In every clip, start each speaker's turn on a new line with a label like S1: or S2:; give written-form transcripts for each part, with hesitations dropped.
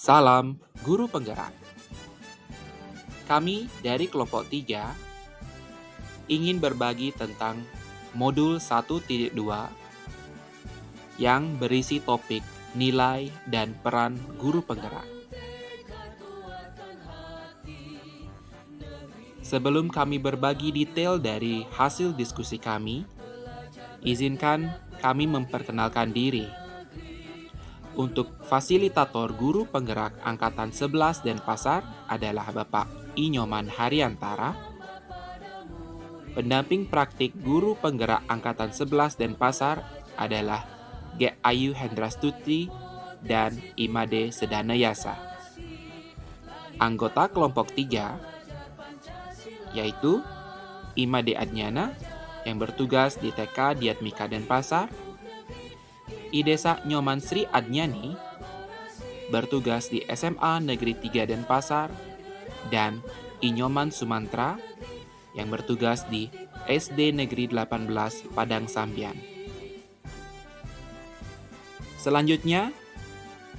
S1: Salam Guru Penggerak. Kami dari kelompok 3 ingin berbagi tentang modul 1.2 yang berisi topik nilai dan peran guru penggerak. Sebelum kami berbagi detail dari hasil diskusi kami, izinkan kami memperkenalkan diri. Untuk fasilitator guru penggerak Angkatan 11 Denpasar adalah Bapak Inyoman Hariyantara. Pendamping praktik guru penggerak Angkatan 11 Denpasar adalah G. Ayu Hendrastuti dan Imade Sedanayasa. Anggota kelompok 3 yaitu Imade Adnyana yang bertugas di TK Diatmika Denpasar, Idesa Nyoman Sri Adnyani bertugas di SMA Negeri 3 Denpasar, dan Inyoman Sumantra yang bertugas di SD Negeri 18 Padang Sambian. Selanjutnya,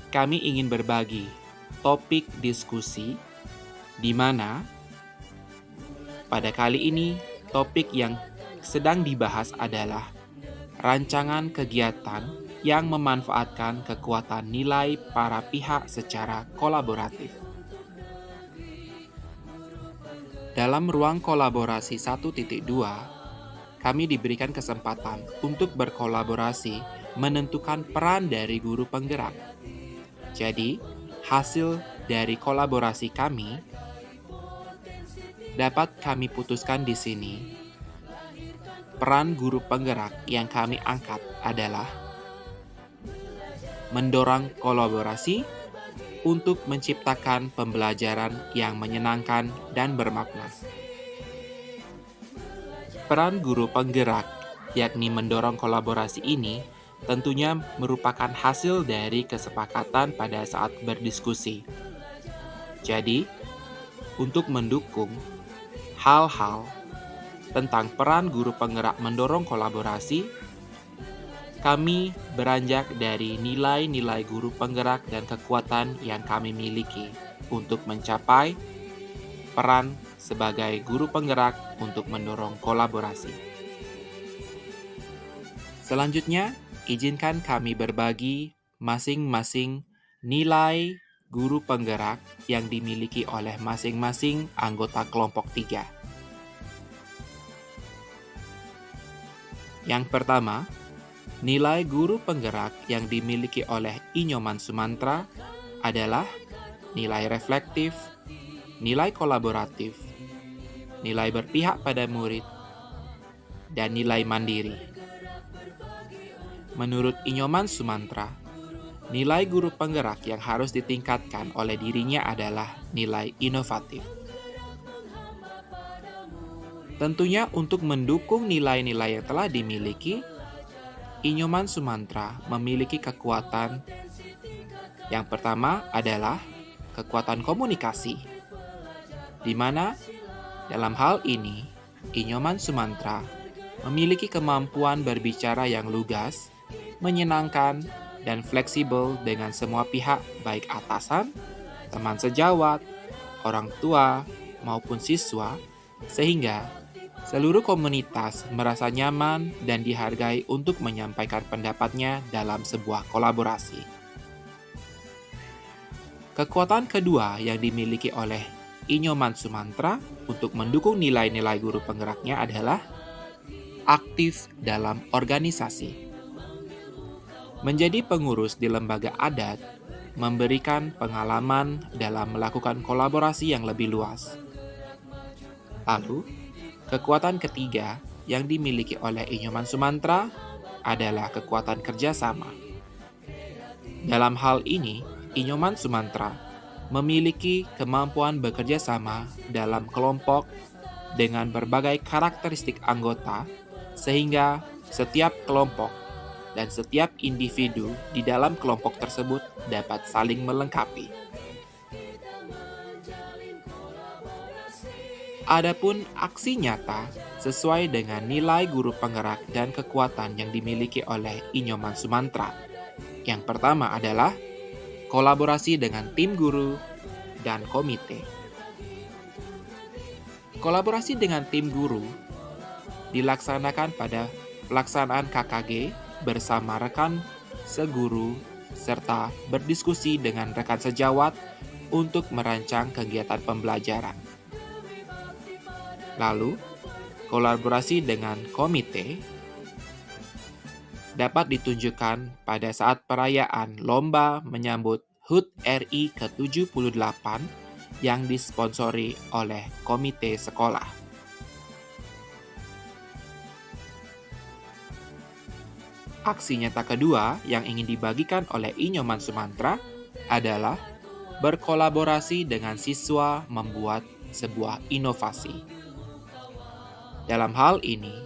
S1: kami ingin berbagi topik diskusi di mana pada kali ini topik yang sedang dibahas adalah rancangan kegiatan yang memanfaatkan kekuatan nilai para pihak secara kolaboratif. Dalam ruang kolaborasi 1.2, kami diberikan kesempatan untuk berkolaborasi menentukan peran dari guru penggerak. Jadi, hasil dari kolaborasi kami dapat kami putuskan di sini. Peran guru penggerak yang kami angkat adalah mendorong kolaborasi untuk menciptakan pembelajaran yang menyenangkan dan bermakna. Peran guru penggerak, yakni mendorong kolaborasi ini, tentunya merupakan hasil dari kesepakatan pada saat berdiskusi. Jadi, untuk mendukung hal-hal tentang peran guru penggerak mendorong kolaborasi, kami beranjak dari nilai-nilai guru penggerak dan kekuatan yang kami miliki untuk mencapai peran sebagai guru penggerak untuk mendorong kolaborasi. Selanjutnya, izinkan kami berbagi masing-masing nilai guru penggerak yang dimiliki oleh masing-masing anggota kelompok 3. Yang pertama, nilai guru penggerak yang dimiliki oleh Inyoman Sumantra adalah nilai reflektif, nilai kolaboratif, nilai berpihak pada murid, dan nilai mandiri. Menurut Inyoman Sumantra, nilai guru penggerak yang harus ditingkatkan oleh dirinya adalah nilai inovatif. Tentunya untuk mendukung nilai-nilai yang telah dimiliki, Inyoman Sumantra memiliki kekuatan. Yang pertama adalah kekuatan komunikasi, di mana dalam hal ini Inyoman Sumantra memiliki kemampuan berbicara yang lugas, menyenangkan, dan fleksibel dengan semua pihak, baik atasan, teman sejawat, orang tua, maupun siswa, sehingga seluruh komunitas merasa nyaman dan dihargai untuk menyampaikan pendapatnya dalam sebuah kolaborasi. Kekuatan kedua yang dimiliki oleh Inyoman Sumantra untuk mendukung nilai-nilai guru penggeraknya adalah aktif dalam organisasi. Menjadi pengurus di lembaga adat memberikan pengalaman dalam melakukan kolaborasi yang lebih luas. Lalu, kekuatan ketiga yang dimiliki oleh Inyoman Sumantra adalah kekuatan kerjasama. Dalam hal ini, Inyoman Sumantra memiliki kemampuan bekerja sama dalam kelompok dengan berbagai karakteristik anggota, sehingga setiap kelompok dan setiap individu di dalam kelompok tersebut dapat saling melengkapi. Adapun aksi nyata sesuai dengan nilai guru penggerak dan kekuatan yang dimiliki oleh Inyoman Sumantra. Yang pertama adalah kolaborasi dengan tim guru, dan komite. Kolaborasi dengan tim guru dilaksanakan pada pelaksanaan KKG bersama rekan seguru serta berdiskusi dengan rekan sejawat untuk merancang kegiatan pembelajaran. Lalu, kolaborasi dengan komite dapat ditunjukkan pada saat perayaan lomba menyambut HUT RI ke-78 yang disponsori oleh komite sekolah. Aksi nyata kedua yang ingin dibagikan oleh Inyoman Sumantra adalah berkolaborasi dengan siswa membuat sebuah inovasi. Dalam hal ini,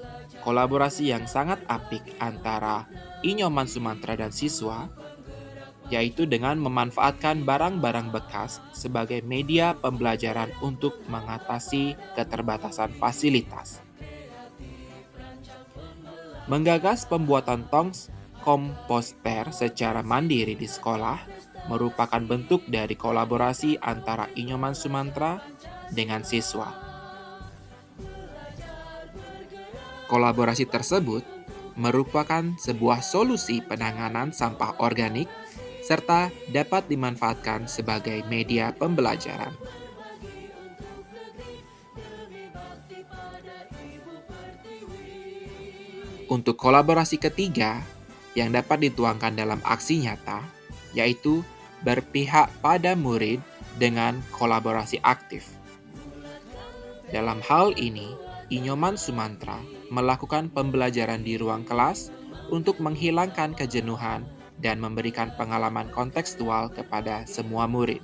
S1: kolaborasi yang sangat apik antara Inyoman Sumantra dan siswa, yaitu dengan memanfaatkan barang-barang bekas sebagai media pembelajaran untuk mengatasi keterbatasan fasilitas. Menggagas pembuatan tong komposter secara mandiri di sekolah merupakan bentuk dari kolaborasi antara Inyoman Sumantra dengan siswa. Kolaborasi tersebut merupakan sebuah solusi penanganan sampah organik serta dapat dimanfaatkan sebagai media pembelajaran. Untuk kolaborasi ketiga yang dapat dituangkan dalam aksi nyata, yaitu berpihak pada murid dengan kolaborasi aktif. Dalam hal ini, Inyoman Sumantra melakukan pembelajaran di ruang kelas untuk menghilangkan kejenuhan dan memberikan pengalaman kontekstual kepada semua murid.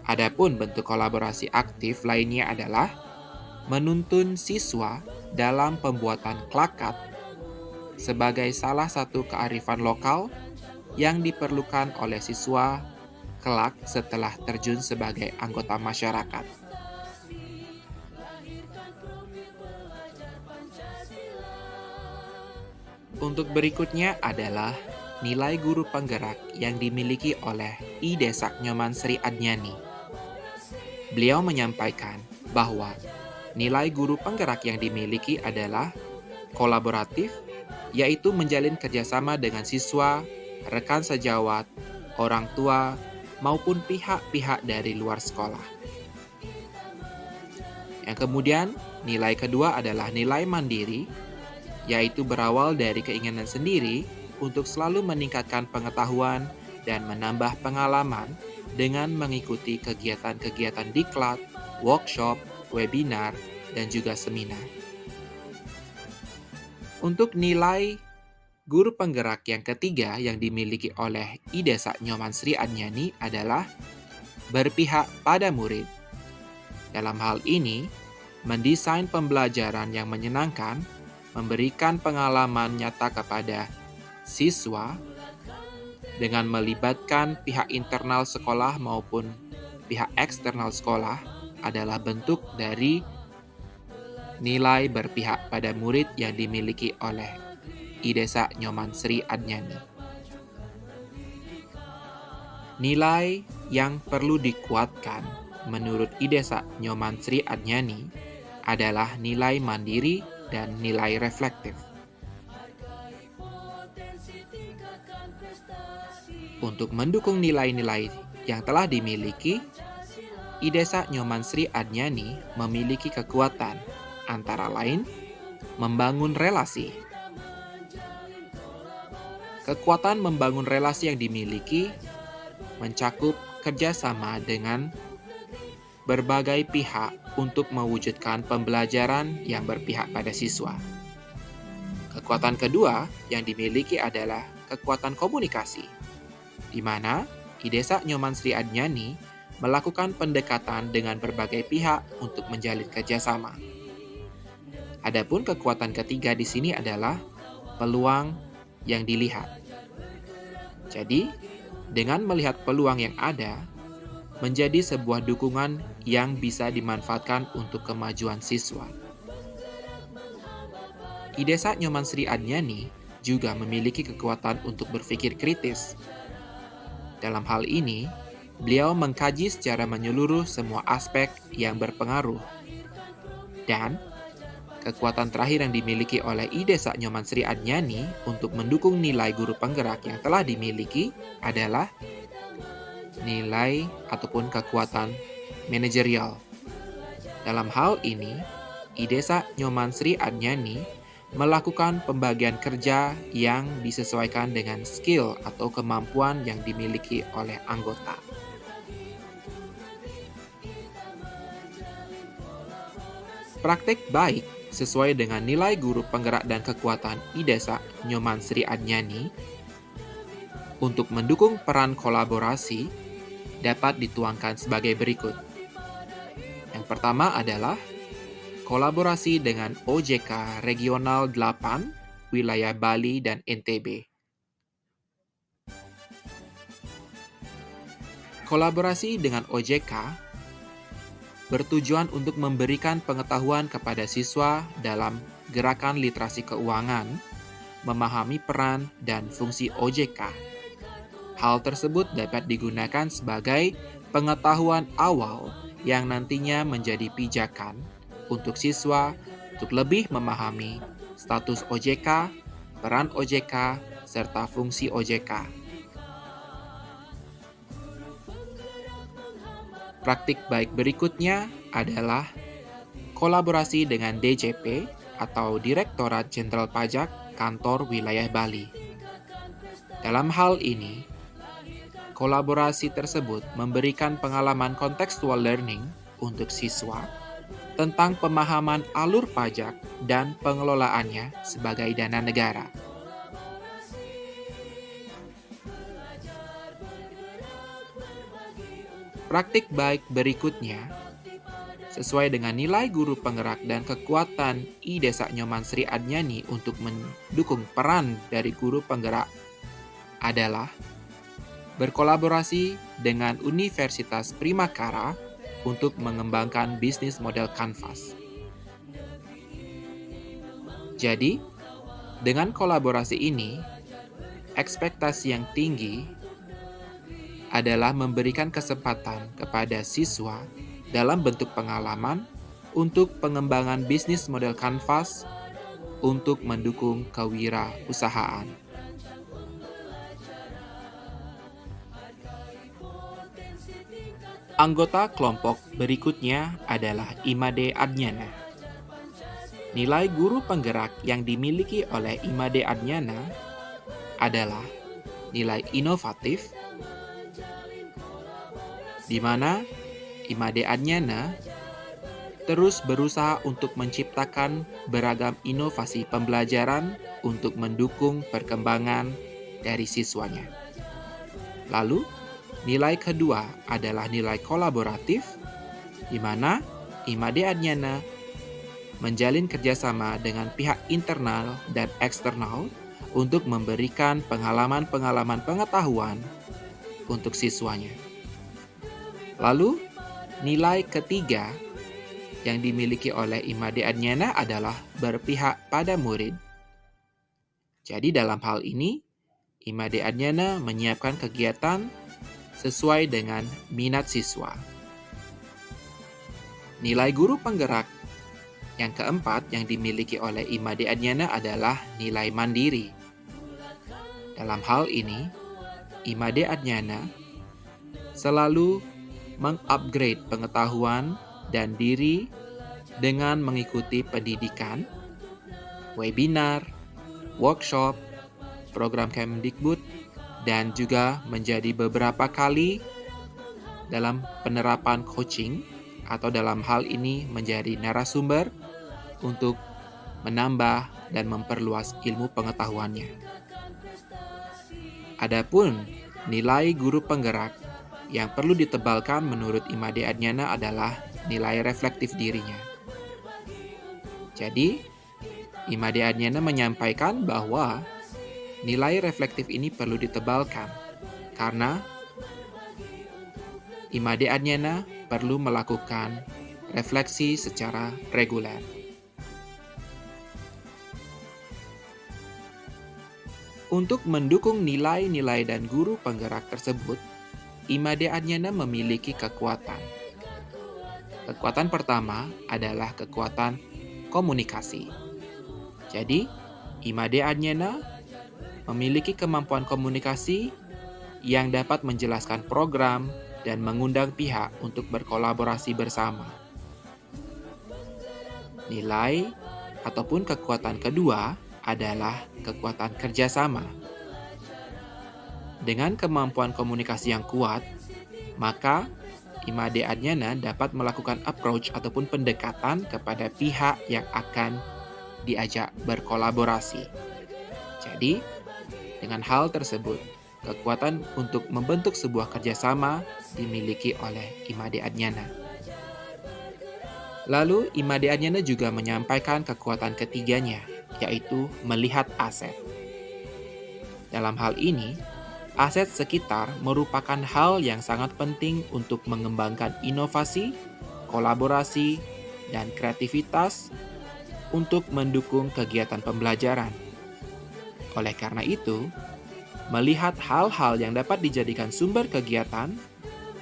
S1: Adapun bentuk kolaborasi aktif lainnya adalah menuntun siswa dalam pembuatan klakat sebagai salah satu kearifan lokal yang diperlukan oleh siswa kelak setelah terjun sebagai anggota masyarakat. Untuk berikutnya adalah nilai guru penggerak yang dimiliki oleh I Desak Nyoman Sri Adnyani. Beliau menyampaikan bahwa nilai guru penggerak yang dimiliki adalah kolaboratif, yaitu menjalin kerjasama dengan siswa, rekan sejawat, orang tua, maupun pihak-pihak dari luar sekolah. Yang kemudian, nilai kedua adalah nilai mandiri, yaitu berawal dari keinginan sendiri untuk selalu meningkatkan pengetahuan dan menambah pengalaman dengan mengikuti kegiatan-kegiatan diklat, workshop, webinar, dan juga seminar. Untuk nilai guru penggerak yang ketiga yang dimiliki oleh I Desak Nyoman Sri Adnyani adalah berpihak pada murid. Dalam hal ini, mendesain pembelajaran yang menyenangkan, memberikan pengalaman nyata kepada siswa dengan melibatkan pihak internal sekolah maupun pihak eksternal sekolah adalah bentuk dari nilai berpihak pada murid yang dimiliki oleh I Desak Nyoman Sri Adnyani. Nilai yang perlu dikuatkan menurut I Desak Nyoman Sri Adnyani adalah nilai mandiri dan nilai reflektif. Untuk mendukung nilai-nilai yang telah dimiliki, I Desak Nyoman Sri Adnyani memiliki kekuatan, antara lain membangun relasi. Kekuatan membangun relasi yang dimiliki mencakup kerjasama dengan berbagai pihak untuk mewujudkan pembelajaran yang berpihak pada siswa. Kekuatan kedua yang dimiliki adalah kekuatan komunikasi, di mana I Desak Nyoman Sri Adnyani melakukan pendekatan dengan berbagai pihak untuk menjalin kerjasama. Adapun kekuatan ketiga di sini adalah peluang yang dilihat. Jadi, dengan melihat peluang yang ada, menjadi sebuah dukungan yang bisa dimanfaatkan untuk kemajuan siswa. I Desak Nyoman Sri Adnyani juga memiliki kekuatan untuk berpikir kritis. Dalam hal ini, beliau mengkaji secara menyeluruh semua aspek yang berpengaruh. Dan kekuatan terakhir yang dimiliki oleh Idesa Nyoman Sri Adnyani untuk mendukung nilai guru penggerak yang telah dimiliki adalah nilai ataupun kekuatan manajerial. Dalam hal ini, Idesa Nyoman Sri Adnyani melakukan pembagian kerja yang disesuaikan dengan skill atau kemampuan yang dimiliki oleh anggota. Praktik baik sesuai dengan nilai guru penggerak dan kekuatan Idesa Nyoman Sri Adnyani untuk mendukung peran kolaborasi dapat dituangkan sebagai berikut. Yang pertama adalah kolaborasi dengan OJK Regional 8, wilayah Bali dan NTB. Kolaborasi dengan OJK bertujuan untuk memberikan pengetahuan kepada siswa dalam gerakan literasi keuangan, memahami peran dan fungsi OJK. Hal tersebut dapat digunakan sebagai pengetahuan awal yang nantinya menjadi pijakan untuk siswa untuk lebih memahami status OJK, peran OJK, serta fungsi OJK. Praktik baik berikutnya adalah kolaborasi dengan DJP atau Direktorat Jenderal Pajak Kantor Wilayah Bali. Dalam hal ini, kolaborasi tersebut memberikan pengalaman contextual learning untuk siswa tentang pemahaman alur pajak dan pengelolaannya sebagai dana negara. Praktik baik berikutnya, sesuai dengan nilai guru penggerak dan kekuatan Idesa Nyoman Sri Adnyani untuk mendukung peran dari guru penggerak adalah berkolaborasi dengan Universitas Primakara untuk mengembangkan bisnis model kanvas. Jadi, dengan kolaborasi ini, ekspektasi yang tinggi adalah memberikan kesempatan kepada siswa dalam bentuk pengalaman untuk pengembangan bisnis model kanvas untuk mendukung kewirausahaan. Anggota kelompok berikutnya adalah Imade Adnyana. Nilai guru penggerak yang dimiliki oleh Imade Adnyana adalah nilai inovatif, di mana Imade Adnyana terus berusaha untuk menciptakan beragam inovasi pembelajaran untuk mendukung perkembangan dari siswanya. Lalu, nilai kedua adalah nilai kolaboratif, di mana Imade Adnyana menjalin kerjasama dengan pihak internal dan eksternal untuk memberikan pengalaman-pengalaman pengetahuan untuk siswanya. Lalu, nilai ketiga yang dimiliki oleh Imade Adnyana adalah berpihak pada murid. Jadi dalam hal ini, Imade Adnyana menyiapkan kegiatan sesuai dengan minat siswa. Nilai guru penggerak yang keempat yang dimiliki oleh Imade Adnyana adalah nilai mandiri. Dalam hal ini, Imade Adnyana selalu mengupgrade pengetahuan dan diri dengan mengikuti pendidikan, webinar, workshop, program Kemdikbud, dan juga menjadi beberapa kali dalam penerapan coaching atau dalam hal ini menjadi narasumber untuk menambah dan memperluas ilmu pengetahuannya. Adapun nilai guru penggerak yang perlu ditebalkan menurut Imade Adnyana adalah nilai reflektif dirinya. Jadi, Imade Adnyana menyampaikan bahwa nilai reflektif ini perlu ditebalkan karena Imade Adnyana perlu melakukan refleksi secara reguler. Untuk mendukung nilai-nilai dan guru penggerak tersebut, Imade Adnyana memiliki kekuatan. Kekuatan pertama adalah kekuatan komunikasi. Jadi, Imade Adnyana memiliki kemampuan komunikasi yang dapat menjelaskan program dan mengundang pihak untuk berkolaborasi bersama. Nilai ataupun kekuatan kedua adalah kekuatan kerjasama. Dengan kemampuan komunikasi yang kuat, maka Imade Adnyana dapat melakukan approach ataupun pendekatan kepada pihak yang akan diajak berkolaborasi. Jadi, dengan hal tersebut, kekuatan untuk membentuk sebuah kerjasama dimiliki oleh Imade Adnyana. Lalu, Imade Adnyana juga menyampaikan kekuatan ketiganya, yaitu melihat aset. Dalam hal ini, aset sekitar merupakan hal yang sangat penting untuk mengembangkan inovasi, kolaborasi, dan kreativitas untuk mendukung kegiatan pembelajaran. Oleh karena itu, melihat hal-hal yang dapat dijadikan sumber kegiatan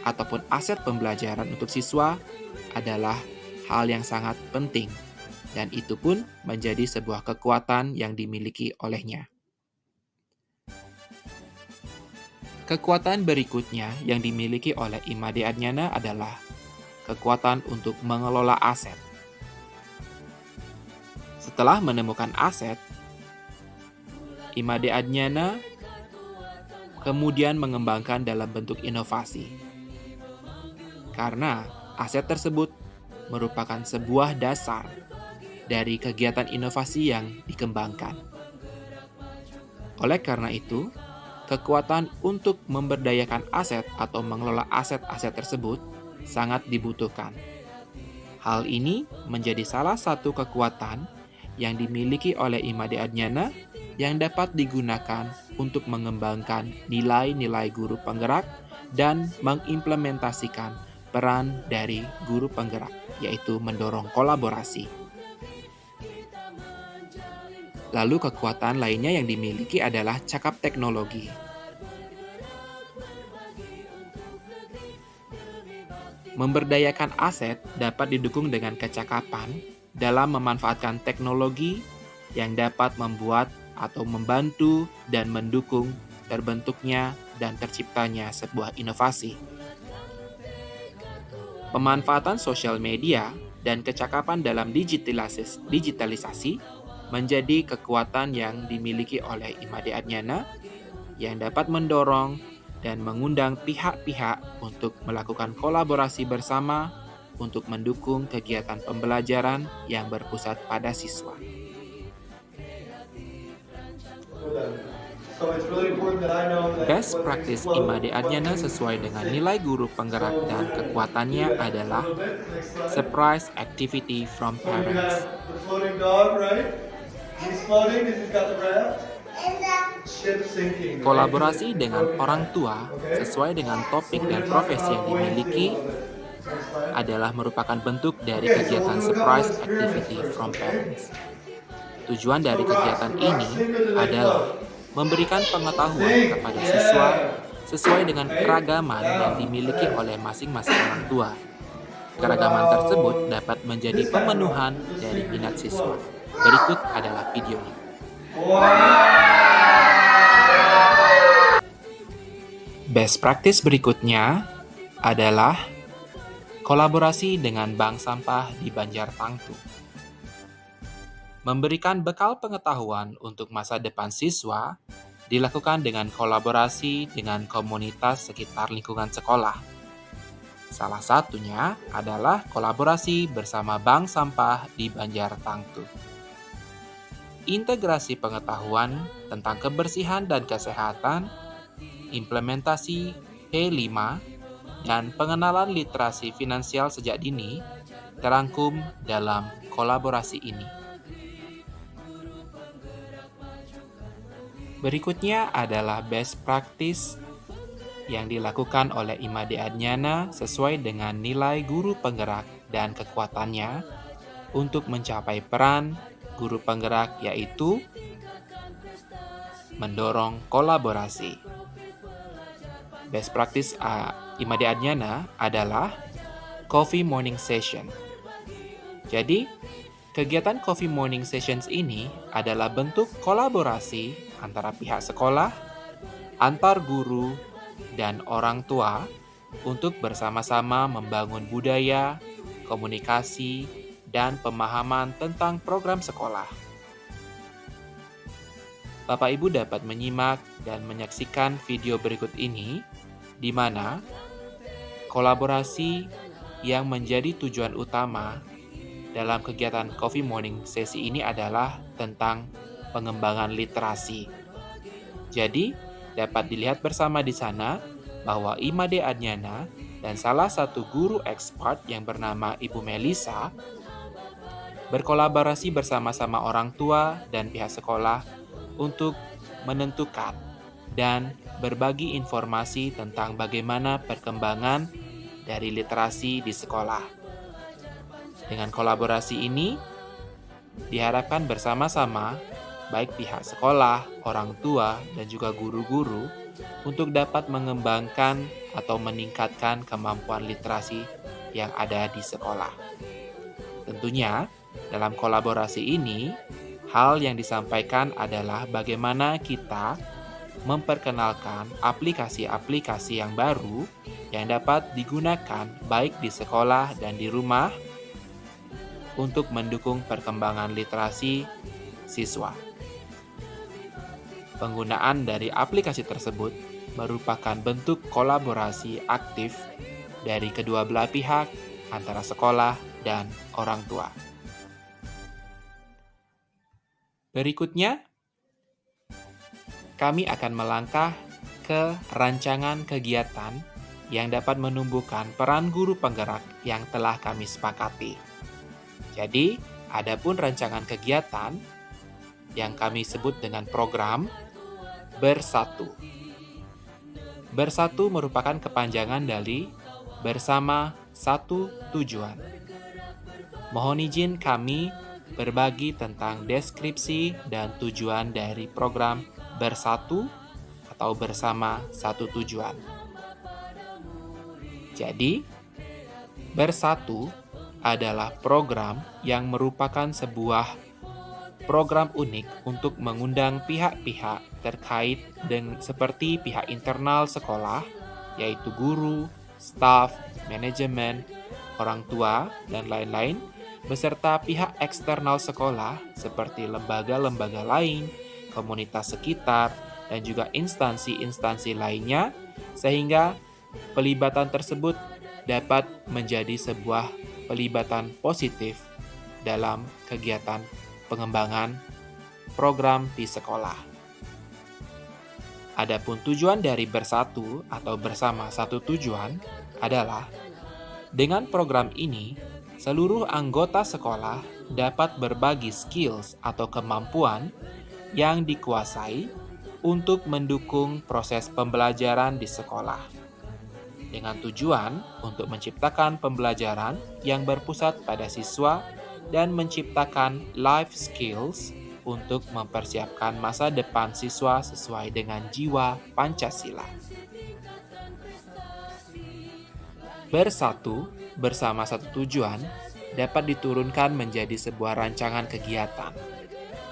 S1: ataupun aset pembelajaran untuk siswa adalah hal yang sangat penting, dan itu pun menjadi sebuah kekuatan yang dimiliki olehnya. Kekuatan berikutnya yang dimiliki oleh Imade Adnyana adalah kekuatan untuk mengelola aset. Setelah menemukan aset, Imade Adnyana kemudian mengembangkan dalam bentuk inovasi. Karena aset tersebut merupakan sebuah dasar dari kegiatan inovasi yang dikembangkan. Oleh karena itu, kekuatan untuk memberdayakan aset atau mengelola aset-aset tersebut sangat dibutuhkan. Hal ini menjadi salah satu kekuatan yang dimiliki oleh Imade Adnyana yang dapat digunakan untuk mengembangkan nilai-nilai guru penggerak dan mengimplementasikan peran dari guru penggerak, yaitu mendorong kolaborasi. Lalu kekuatan lainnya yang dimiliki adalah cakap teknologi. Memberdayakan aset dapat didukung dengan kecakapan dalam memanfaatkan teknologi yang dapat membuat atau membantu dan mendukung terbentuknya dan terciptanya sebuah inovasi. Pemanfaatan sosial media dan kecakapan dalam digitalisasi menjadi kekuatan yang dimiliki oleh Imade Adnyana yang dapat mendorong dan mengundang pihak-pihak untuk melakukan kolaborasi bersama untuk mendukung kegiatan pembelajaran yang berpusat pada siswa. Best practice Imade Adnyana sesuai dengan nilai guru penggerak dan kekuatannya adalah surprise activity from parents. Kolaborasi dengan orang tua sesuai dengan topik dan profesi yang dimiliki adalah merupakan bentuk dari kegiatan surprise activity from parents. Tujuan dari kegiatan ini adalah memberikan pengetahuan kepada siswa sesuai dengan keragaman yang dimiliki oleh masing-masing orang tua. Keragaman tersebut dapat menjadi pemenuhan dari minat siswa. Berikut adalah videonya. Best practice berikutnya adalah kolaborasi dengan bank sampah di Banjar Tangtu. Memberikan bekal pengetahuan untuk masa depan siswa dilakukan dengan kolaborasi dengan komunitas sekitar lingkungan sekolah. Salah satunya adalah kolaborasi bersama bank sampah di Banjar Tangtu. Integrasi pengetahuan tentang kebersihan dan kesehatan, implementasi P5, dan pengenalan literasi finansial sejak dini terangkum dalam kolaborasi ini. Berikutnya adalah best practice yang dilakukan oleh Imade Adnyana sesuai dengan nilai guru penggerak dan kekuatannya untuk mencapai peran guru penggerak, yaitu mendorong kolaborasi. Best practice Imade Adnyana adalah Coffee Morning Session. Jadi, kegiatan Coffee Morning Sessions ini adalah bentuk kolaborasi antara pihak sekolah, antar guru, dan orang tua untuk bersama-sama membangun budaya, komunikasi, dan pemahaman tentang program sekolah. Bapak Ibu dapat menyimak dan menyaksikan video berikut ini, di mana kolaborasi yang menjadi tujuan utama dalam kegiatan Coffee Morning sesi ini adalah tentang pengembangan literasi. Jadi, dapat dilihat bersama di sana bahwa Imade Adnyana dan salah satu guru expert yang bernama Ibu Melisa berkolaborasi bersama-sama orang tua dan pihak sekolah untuk menentukan dan berbagi informasi tentang bagaimana perkembangan dari literasi di sekolah. Dengan kolaborasi ini, diharapkan bersama-sama, baik pihak sekolah, orang tua, dan juga guru-guru, untuk dapat mengembangkan atau meningkatkan kemampuan literasi yang ada di sekolah. Tentunya, dalam kolaborasi ini, hal yang disampaikan adalah bagaimana kita memperkenalkan aplikasi-aplikasi yang baru yang dapat digunakan baik di sekolah dan di rumah untuk mendukung perkembangan literasi siswa. Penggunaan dari aplikasi tersebut merupakan bentuk kolaborasi aktif dari kedua belah pihak antara sekolah dan orang tua. Berikutnya, kami akan melangkah ke rancangan kegiatan yang dapat menumbuhkan peran guru penggerak yang telah kami sepakati. Jadi, adapun rancangan kegiatan yang kami sebut dengan program Bersatu. Bersatu merupakan kepanjangan dari Bersama Satu Tujuan. Mohon izin kami berbagi tentang deskripsi dan tujuan dari program Bersatu atau Bersama Satu Tujuan. Jadi, Bersatu adalah program yang merupakan sebuah program unik untuk mengundang pihak-pihak terkait dengan seperti pihak internal sekolah, yaitu guru, staf, manajemen, orang tua, dan lain-lain, beserta pihak eksternal sekolah seperti lembaga-lembaga lain, komunitas sekitar, dan juga instansi-instansi lainnya, sehingga pelibatan tersebut dapat menjadi sebuah pelibatan positif dalam kegiatan pengembangan program di sekolah. Adapun tujuan dari Bersatu atau Bersama Satu Tujuan adalah dengan program ini, seluruh anggota sekolah dapat berbagi skills atau kemampuan yang dikuasai untuk mendukung proses pembelajaran di sekolah. Dengan tujuan untuk menciptakan pembelajaran yang berpusat pada siswa dan menciptakan life skills untuk mempersiapkan masa depan siswa sesuai dengan jiwa Pancasila. Bersatu bersama satu tujuan dapat diturunkan menjadi sebuah rancangan kegiatan,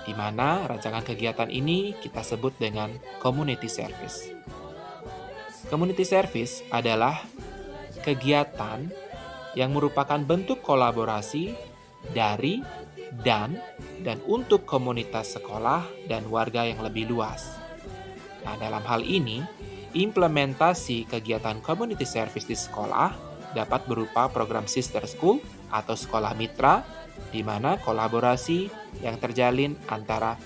S1: di mana rancangan kegiatan ini kita sebut dengan community service. Community service adalah kegiatan yang merupakan bentuk kolaborasi dari dan untuk komunitas sekolah dan warga yang lebih luas. Nah, dalam hal ini, implementasi kegiatan community service di sekolah dapat berupa program sister school atau sekolah mitra, di mana kolaborasi yang terjalin antara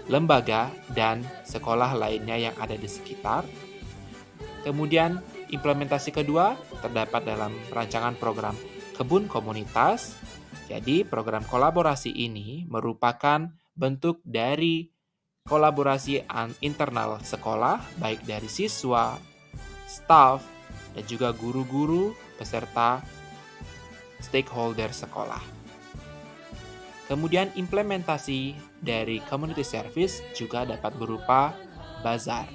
S1: lembaga dan sekolah lainnya yang ada di sekitar. Kemudian, implementasi kedua terdapat dalam rancangan program kebun komunitas. Jadi, program kolaborasi ini merupakan bentuk dari kolaborasi internal sekolah, baik dari siswa, staf, dan juga guru-guru beserta stakeholder sekolah. Kemudian implementasi dari community service juga dapat berupa bazar.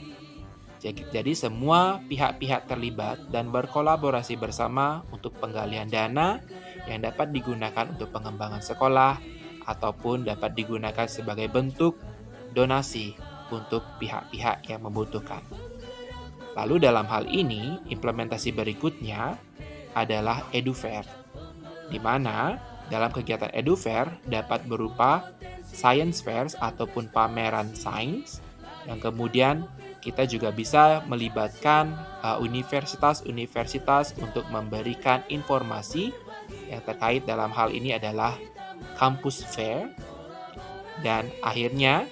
S1: Jadi semua pihak-pihak terlibat dan berkolaborasi bersama untuk penggalian dana yang dapat digunakan untuk pengembangan sekolah ataupun dapat digunakan sebagai bentuk donasi untuk pihak-pihak yang membutuhkan. Lalu dalam hal ini, implementasi berikutnya adalah EduFair, di mana dalam kegiatan EduFair dapat berupa science fairs ataupun pameran sains, yang kemudian kita juga bisa melibatkan universitas-universitas untuk memberikan informasi yang terkait dalam hal ini adalah campus fair. Dan akhirnya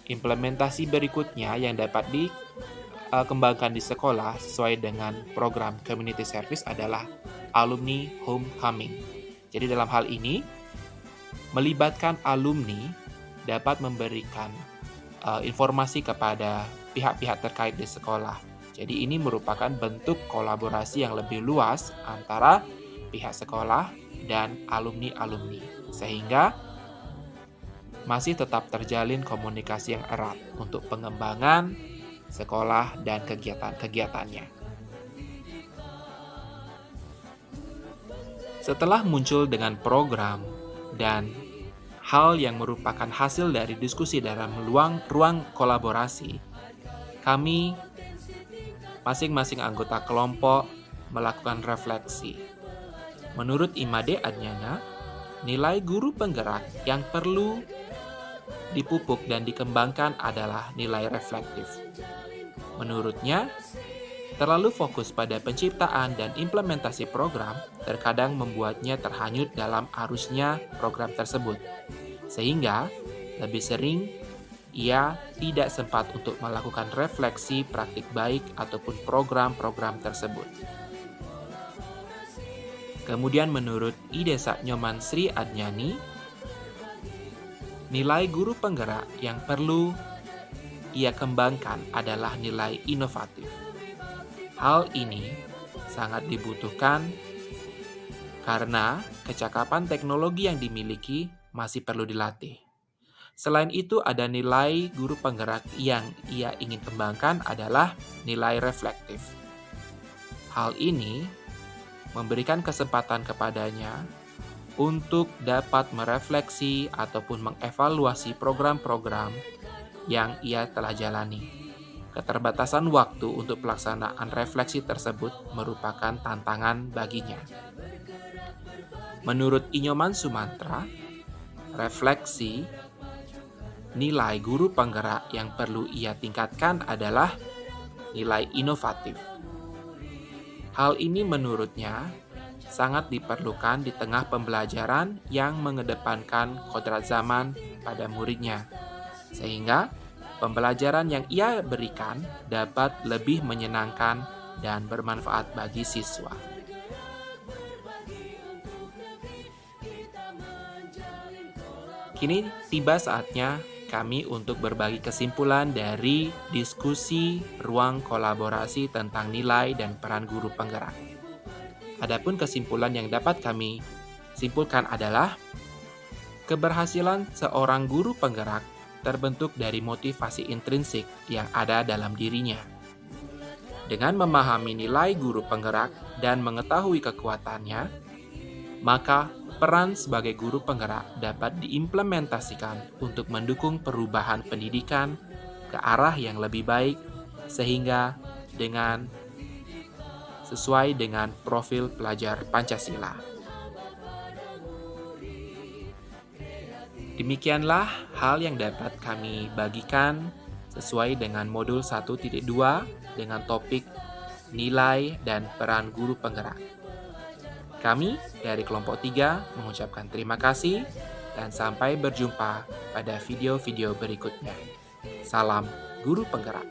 S1: implementasi berikutnya yang dapat dikembangkan di sekolah sesuai dengan program community service adalah alumni homecoming. Jadi dalam hal ini melibatkan alumni dapat memberikan informasi kepada pihak-pihak terkait di sekolah. Jadi ini merupakan bentuk kolaborasi yang lebih luas antara pihak sekolah dan alumni-alumni, sehingga masih tetap terjalin komunikasi yang erat untuk pengembangan sekolah dan kegiatan-kegiatannya. Setelah muncul dengan program dan hal yang merupakan hasil dari diskusi dalam ruang kolaborasi, kami masing-masing anggota kelompok melakukan refleksi. Menurut Imade Adnyana, nilai guru penggerak yang perlu dipupuk dan dikembangkan adalah nilai reflektif. Menurutnya, terlalu fokus pada penciptaan dan implementasi program terkadang membuatnya terhanyut dalam arusnya program tersebut, sehingga lebih sering ia tidak sempat untuk melakukan refleksi praktik baik ataupun program-program tersebut. Kemudian menurut Idesa Nyoman Sri Adnyani, nilai guru penggerak yang perlu ia kembangkan adalah nilai inovatif. Hal ini sangat dibutuhkan karena kecakapan teknologi yang dimiliki masih perlu dilatih. Selain itu, ada nilai guru penggerak yang ia ingin kembangkan adalah nilai reflektif. Hal ini memberikan kesempatan kepadanya untuk dapat merefleksi ataupun mengevaluasi program-program yang ia telah jalani. Keterbatasan waktu untuk pelaksanaan refleksi tersebut merupakan tantangan baginya. Menurut Inyoman Sumantra, refleksi nilai guru penggerak yang perlu ia tingkatkan adalah nilai inovatif. Hal ini menurutnya sangat diperlukan di tengah pembelajaran yang mengedepankan kodrat zaman pada muridnya, sehingga pembelajaran yang ia berikan dapat lebih menyenangkan dan bermanfaat bagi siswa. Kini tiba saatnya kami untuk berbagi kesimpulan dari diskusi ruang kolaborasi tentang nilai dan peran guru penggerak. Adapun kesimpulan yang dapat kami simpulkan adalah keberhasilan seorang guru penggerak terbentuk dari motivasi intrinsik yang ada dalam dirinya. Dengan memahami nilai guru penggerak dan mengetahui kekuatannya, maka peran sebagai guru penggerak dapat diimplementasikan untuk mendukung perubahan pendidikan ke arah yang lebih baik sehingga sesuai dengan profil pelajar Pancasila. Demikianlah hal yang dapat kami bagikan sesuai dengan modul 1.2 dengan topik nilai dan peran guru penggerak. Kami dari kelompok 3 mengucapkan terima kasih dan sampai berjumpa pada video-video berikutnya. Salam Guru Penggerak.